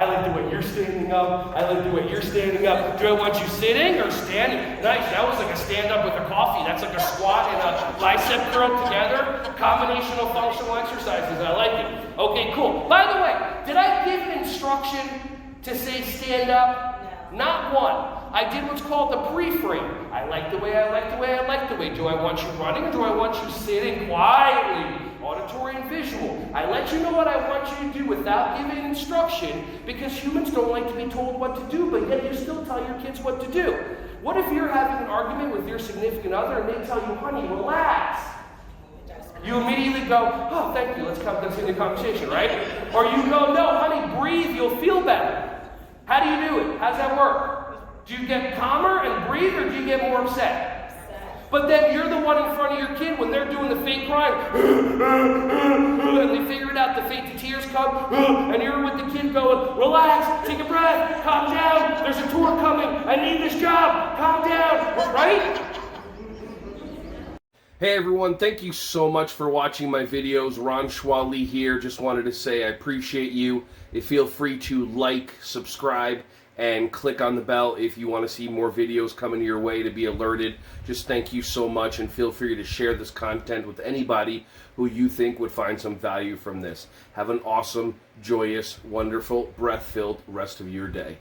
I like the way you're standing up. I like the way you're standing up. Do I want you sitting or standing? Nice. That was like a stand up with a coffee. That's like a squat and a bicep curl together. Combination of functional exercises. I like it. Okay, cool. By the way, did I give instruction to say stand up? No. Not one. I did what's called the preframe. I like the way, I like the way, I like the way. Do I want you running or do I want you sitting quietly? Auditory and visual. I let you know what I want you to do without giving instruction because humans don't like to be told what to do, but yet you still tell your kids what to do. What if you're having an argument with your significant other and they tell you, honey, relax? You immediately go, oh, thank you, let's continue the conversation, right? Or you go, no, honey, breathe, you'll feel better. How do you do it? How does that work? Do you get calmer and breathe or do you get more upset? But then you're the one in front of your kid when they're doing the fake crying, and they figure it out, the fake tears come, and you're with the kid going, relax, take a breath, calm down, there's a tour coming, I need this job, calm down, right? Hey everyone, thank you so much for watching my videos. Ron Schwally here. Just wanted to say I appreciate you. Feel free to like, subscribe, and click on the bell if you want to see more videos coming your way to be alerted. Just thank you so much, and feel free to share this content with anybody who you think would find some value from this. Have an awesome, joyous, wonderful, breath-filled rest of your day.